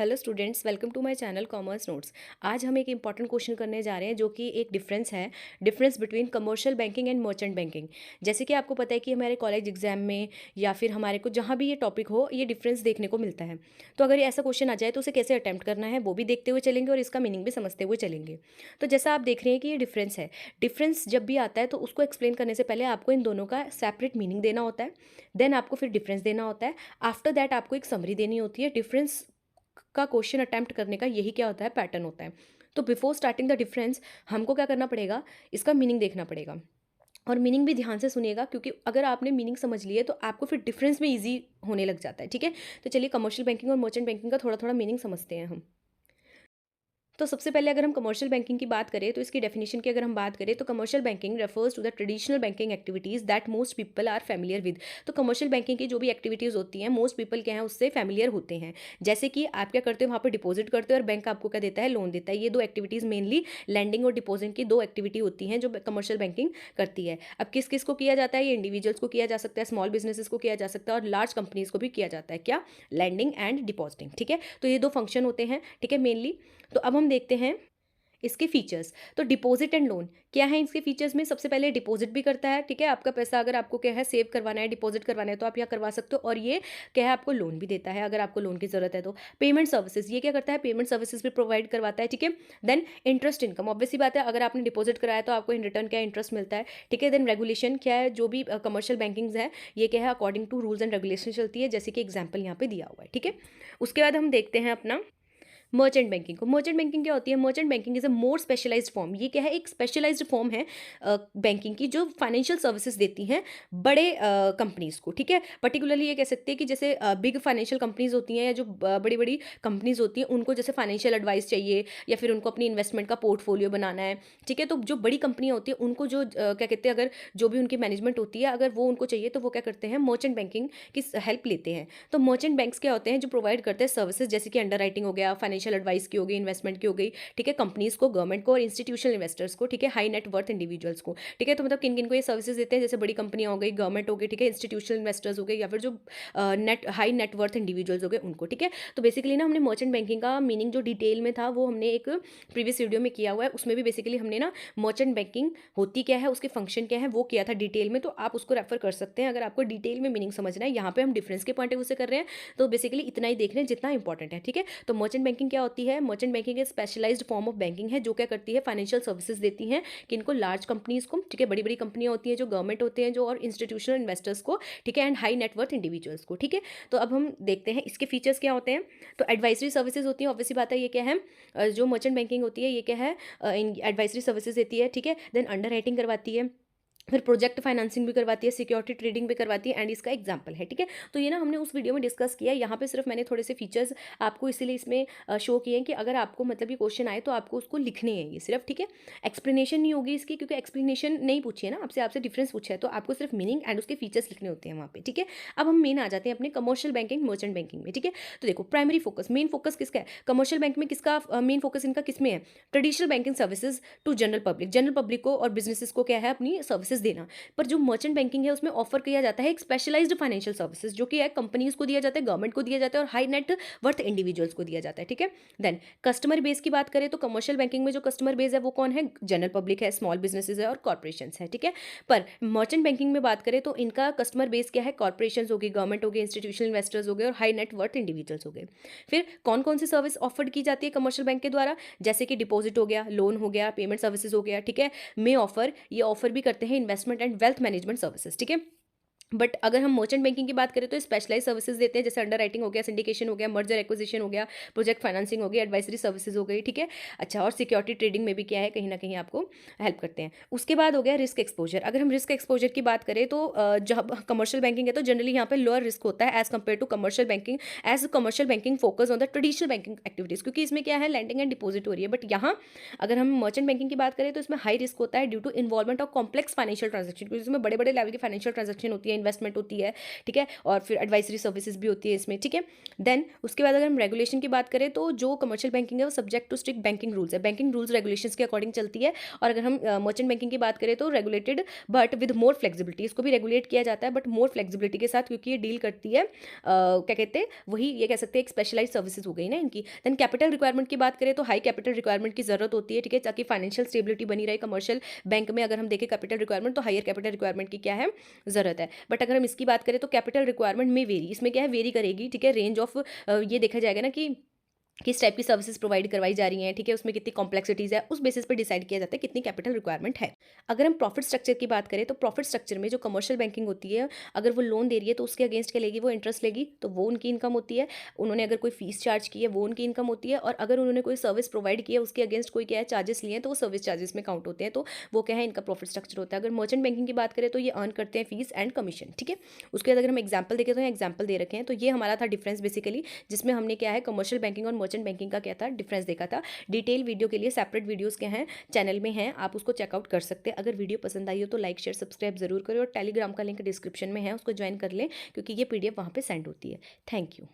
Hello students, welcome to my channel commerce notes. आज हम एक इंपॉर्टेंट क्वेश्चन करने जा रहे हैं जो कि एक difference between commercial banking and merchant banking. जैसे कि आपको पता है कि हमारे कॉलेज एग्जाम में या फिर हमारे को जहाँ भी ये टॉपिक हो, ये डिफरेंस देखने को मिलता है। तो अगर ये ऐसा क्वेश्चन आ जाए तो उसे कैसे अटैम्प्ट करना है वो भी देखते हुए चलेंगे और इसका मीनिंग भी समझते हुए चलेंगे। तो जैसा आप देख रहे हैं कि ये डिफरेंस है। डिफरेंस जब भी आता है तो उसको एक्सप्लेन करने से पहले आपको इन दोनों का सेपरेट मीनिंग देना होता है। देन आपको फिर डिफरेंस देना होता है। आफ्टर दैट आपको एक समरी देनी होती है। डिफरेंस का क्वेश्चन अटेम्प्ट करने का यही क्या होता है, पैटर्न होता है। तो बिफोर स्टार्टिंग द डिफरेंस हमको क्या करना पड़ेगा, इसका मीनिंग देखना पड़ेगा। और मीनिंग भी ध्यान से सुनिएगा, क्योंकि अगर आपने मीनिंग समझ लिए तो आपको फिर डिफरेंस में ईजी होने लग जाता है। ठीक है, तो चलिए कमर्शियल बैंकिंग और मर्चेंट बैंकिंग का थोड़ा थोड़ा मीनिंग समझते हैं हम। तो सबसे पहले अगर हम कमर्शियल बैंकिंग की बात करें तो इसकी डेफिनेशन की अगर हम बात करें तो commercial banking refers to the traditional banking activities that most people are familiar with. तो कमर्शियल बैंकिंग की जो भी एक्टिविटीज़ होती हैं मोस्ट पीपल क्या है उससे फैमिलियर होते हैं। जैसे कि आप क्या करते हो, वहाँ पर डिपॉजिट करते हो और बैंक आपको क्या देता है, लोन देता है। ये दो एक्टिविटीज़ मेनली लैंडिंग और डिपॉजिट की दो एक्टिविटी होती हैं जो कमर्शियल बैंकिंग करती है। अब किस किस को किया जाता है, ये इंडिविजुअल्स को किया जा सकता है, स्मॉल बिजनेसेस को किया जा सकता है और लार्ज कंपनीज को भी किया जाता है। क्या, लैंडिंग एंड डिपॉजिटिंग। ठीक है, तो ये दो फंक्शन होते हैं। ठीक है, मेनली। तो अब हम देखते हैं इसके फीचर्स। तो डिपॉजिट एंड लोन क्या है, इसके फीचर्स में सबसे पहले डिपॉजिट भी करता है। ठीक है, आपका पैसा अगर आपको क्या है सेव करवाना है, डिपॉजिट करवाना है तो आप यहाँ करवा सकते हो। और ये क्या है, आपको लोन भी देता है अगर आपको लोन की जरूरत है तो। पेमेंट सर्विसेज, ये क्या करता है, पेमेंट सर्विसेज भी प्रोवाइड करवाता है। ठीक है, देन इंटरेस्ट इनकम, ऑब्वियसली बात है अगर आपने डिपॉजिट कराया तो आपको इन रिटर्न क्या इंटरेस्ट मिलता है। ठीक है, देन रेगुलेशन क्या है, जो भी कमर्शियल बैंकिंग है ये क्या है, according to rules and regulation चलती है, जैसे कि एग्जाम्पल यहाँ पे दिया हुआ है। ठीक है, उसके बाद हम देखते हैं अपना मर्चेंट बैंकिंग को। मर्चेंट बैंकिंग क्या होती है, merchant banking is a more specialised form. ये क्या है, एक स्पेशलाइज्ड फॉर्म है बैंकिंग की जो फाइनेंशियल सर्विसेज देती हैं बड़े कंपनीज को। ठीक है, पर्टिकुलरली ये कह सकते हैं कि जैसे बिग फाइनेंशियल कंपनीज होती हैं या जो बड़ी बड़ी कंपनीज होती हैं उनको जैसे फाइनेंशियल एडवाइस चाहिए या फिर उनको अपनी इन्वेस्टमेंट का पोर्टफोलियो बनाना है। ठीक है, तो जो बड़ी कंपनियां होती हैं उनको जो क्या कहते हैं, अगर जो भी उनकी मैनेजमेंट होती है अगर वो उनको चाहिए तो वो क्या करते हैं, मर्चेंट बैंकिंग की हेल्प लेते हैं। तो मर्चेंट बैंक्स क्या होते हैं, जो प्रोवाइड करते हैं सर्विसेज, जैसे कि अंडर राइटिंग हो गया, फाइनेंशियल एडवाइस की हो गई, इन्वेस्टमेंट की हो गई। ठीक है, कंपनीज को, गवर्नमेंट को और इंस्टीट्यूशनल इन्वेस्टर्स को। ठीक है, हाई नेट वर्थ इंडिविजुअल्स को। ठीक है, तो मतलब किन किन को ये सर्विसेज देते हैं, जैसे बड़ी कंपनियां हो गई, गवर्नमेंट हो गई, ठीक है, इंस्टीट्यूशनल इन्वेस्टर्स हो गए या फिर जो हाई नेट वर्थ इंडिविजुअल्स हो गए उनको। ठीक है, तो बेसिकली ना हमने मर्चेंट बैंकिंग का मीनिंग जो डिटेल में था वो हमने एक प्रीवियस वीडियो में किया हुआ है। उसमें भी बेसिकली हमने ना मर्चेंट बैंकिंग होती क्या है, उसके फंक्शन क्या है वो किया था डिटेल में, तो आप उसको रेफर कर सकते हैं अगर आपको डिटेल में मीनिंग समझना है। यहाँ पे हम डिफरेंस के पॉइंट ऑफ व्यू से कर रहे हैं, तो बेसिकली इतना ही देख रहे हैं जितना इंपॉर्टेंट है। ठीक है, तो मर्चेंट बैंकिंग क्या होती है, मर्चेंट बैंकिंग एक स्पेशलाइज्ड फॉर्म ऑफ बैंकिंग है जो क्या करती है, फाइनेंशियल सर्विसेज देती हैं किनको, लार्ज कंपनीज को। ठीक है, बड़ी बड़ी कंपनियां होती हैं जो गवर्नमेंट होते हैं जो, और इंस्टीट्यूशनल इन्वेस्टर्स को। ठीक है, एंड हाई नेटवर्थ इंडिविजुअल्स को। ठीक है, तो अब हम देखते हैं इसके फीचर्स क्या होते हैं। तो एडवाइजरी सर्विसेज होती है, ऑब्वियसली बात है, ये क्या है, जो मर्चेंट बैंकिंग होती है ये क्या है, एडवाइजरी सर्विसेज देती है। ठीक है, देन अंडर राइटिंग करवाती है, फिर प्रोजेक्ट फाइनेंसिंग भी करवाती है, सिक्योरिटी ट्रेडिंग भी करवाती है, एंड इसका एग्जांपल है। ठीक है, तो ये ना हमने उस वीडियो में डिस्कस किया है। यहाँ पे सिर्फ मैंने थोड़े से फीचर्स आपको इसीलिए इसमें शो किए हैं कि अगर आपको मतलब ये क्वेश्चन आए तो आपको उसको लिखने हैं ये सिर्फ। ठीक है, एक्सप्लेनेशन नहीं होगी इसकी, क्योंकि एक्सप्लेनेशन नहीं पूछी है ना आपसे, आपसे डिफरेंस पूछा है, तो आपको सिर्फ मीनिंग एंड उसके फीचर्स लिखने होते हैं वहाँ पे। ठीक है, अब हम मेन आ जाते हैं अपने कमर्शियल बैंकिंग मर्चेंट बैंकिंग में। ठीक है, तो देखो प्राइमरी फोकस, मेन फोकस किसका है, कमर्शियल बैंक में किसका मेन फोकस इनका किस में है, traditional banking services to general public, general public को और बिजनेसेस को क्या है अपनी सर्विसेज देना। पर जो मर्चेंट बैंकिंग है उसमें ऑफर किया जाता है एक स्पेशलाइज्ड फाइनेंशियल सर्विसेज, जो कि है कंपनीज को दिया जाता है, गवर्नमेंट को दिया जाता है और हाई नेट वर्थ इंडिविजुअल्स को दिया जाता है। ठीक है, देन कस्टमर बेस की बात करें तो कमर्शियल बैंकिंग में जो कस्टमर बेस है वो कौन है, जनरल पब्लिक है, स्मॉल बिजनेसेस है और कॉर्पोरेशन है। ठीक है, पर मर्चेंट बैंकिंग में बात करें तो इनका कस्टमर बेस क्या है, कॉर्पोरेशन हो गई, गवर्नमेंट हो गई, इंस्टीट्यूशनल इन्वेस्टर्स हो गए और हाई नेट वर्थ इंडिविजुअल्स हो गए। फिर कौन कौन सी सर्विस ऑफर की जाती है कमर्शियल बैंक के द्वारा, जैसे कि डिपॉजिट हो गया, लोन हो गया, पेमेंट सर्विसेज हो गया। ठीक है, में ऑफर ये ऑफर भी करते हैं investment and wealth management services. ठीक है, बट अगर हम मर्चेंट बैंकिंग की बात करें तो स्पेशलाइज सर्विसेज देते हैं, जैसे अंडर राइटिंग हो गया, सिंडिकेशन हो गया, मर्जर एक्विजिशन हो गया, प्रोजेक्ट फाइनेंसिंग हो गई, एडवाइजरी सर्विसेज हो गई। ठीक है, अच्छा, और सिक्योरिटी ट्रेडिंग में भी क्या है, कहीं ना कहीं आपको हेल्प करते हैं। उसके बाद हो गया रिस्क एक्सपोजर। अगर हम रिस्क एक्सपोजर की बात करें तो जब कमर्शियल बैंकिंग है तो जनरली यहाँ पे लोअर रिस्क होता है as compare to commercial banking, as commercial banking focus on the traditional banking activities, क्योंकि इसमें क्या है, लैंडिंग एंड डिपॉजिट हो रही है। बट यहाँ अगर हम मर्चेंट बैंकिंग की बात करें तो इसमें हाई रिस्क होता है due to involvement of complex financial transaction, क्योंकि इसमें बड़े बड़े लेवल की फाइनेंशियल ट्रांजेक्शन होती है, इन्वेस्टमेंट होती है, ठीक है, और फिर एडवाइजरी सर्विसेज भी होती है इसमें, ठीक है। देन उसके बाद अगर हम रेगुलेशन की बात करें तो जो कमर्शियल बैंकिंग है वो subject to strict banking rules है, बैंकिंग रूल्स रेगुलेशंस के अकॉर्डिंग चलती है। और अगर हम मर्चेंट बैंकिंग की बात करें तो regulated but with more flexibility, इसको भी रेगुलेट किया जाता है बट मोर फ्लेक्सिबिलिटी के साथ, क्योंकि ये डील करती है क्या कहते हैं, वही ये कह सकते हैं एक स्पेशलाइज सर्विसेज हो गई ना इनकी। देन कैपिटल रिक्वायरमेंट की बात करें तो हाई कैपिटल रिक्वायरमेंट की जरूरत होती है, ठीक है, ताकि फाइनेंशियल स्टेबिलिटी बनी रहे कमर्शियल बैंक में। अगर हम देखें कैपिटल रिक्वायरमेंट तो हायर कैपिटल रिक्वायरमेंट की क्या है, ज़रूरत है। बट अगर हम इसकी बात करें तो कैपिटल रिक्वायरमेंट में वेरी, इसमें क्या है, वेरी करेगी, ठीक है, रेंज ऑफ ये देखा जाएगा ना कि किस टाइप की सर्विसेज प्रोवाइड करवाई जा रही हैं, ठीक है, उसमें कितनी कॉम्प्लेक्सिटीज़ है, उस बेसिस पे डिसाइड किया जाता है कितनी कैपिटल रिक्वायरमेंट है। अगर हम प्रॉफिट स्ट्रक्चर की बात करें तो प्रॉफिट स्ट्रक्चर में जो कमर्शियल बैंकिंग होती है, अगर वो लोन दे रही है तो उसके अगेंस्ट क्या लेगी, वो इंटरेस्ट लेगी, तो वो उनकी इनकम होती है। उन्होंने अगर कोई फीस चार्ज की है वो उनकी इनकम होती है, और अगर उन्होंने कोई सर्विस प्रोवाइड की है उसके अगेंस्ट कोई क्या है चार्जेस लिए हैं तो वो सर्विस चार्जेस में काउंट होते हैं, तो वो क्या है, इनका प्रॉफिट स्ट्रक्चर होता है। अगर मर्चेंट बैंकिंग की बात करें तो ये अर्न करते हैं फीस एंड कमीशन, ठीक है। उसके बाद अगर हम एग्जाम्पल देखें तो एग्जाम्पल दे रखे हैं, तो ये हमारा था डिफरेंस बेसिकली, जिसमें हमने क्या है कमर्शियल बैंकिंग और मर्चेंट बैंकिंग का क्या था डिफरेंस देखा था। डिटेल वीडियो के लिए सेपरेट वीडियोस के हैं चैनल में हैं, आप उसको चेकआउट कर सकते हैं। अगर वीडियो पसंद आई हो तो लाइक शेयर सब्सक्राइब जरूर करें, और टेलीग्राम का लिंक डिस्क्रिप्शन में है, उसको ज्वाइन कर लें क्योंकि ये PDF वहाँ पे सेंड होती है। Thank you.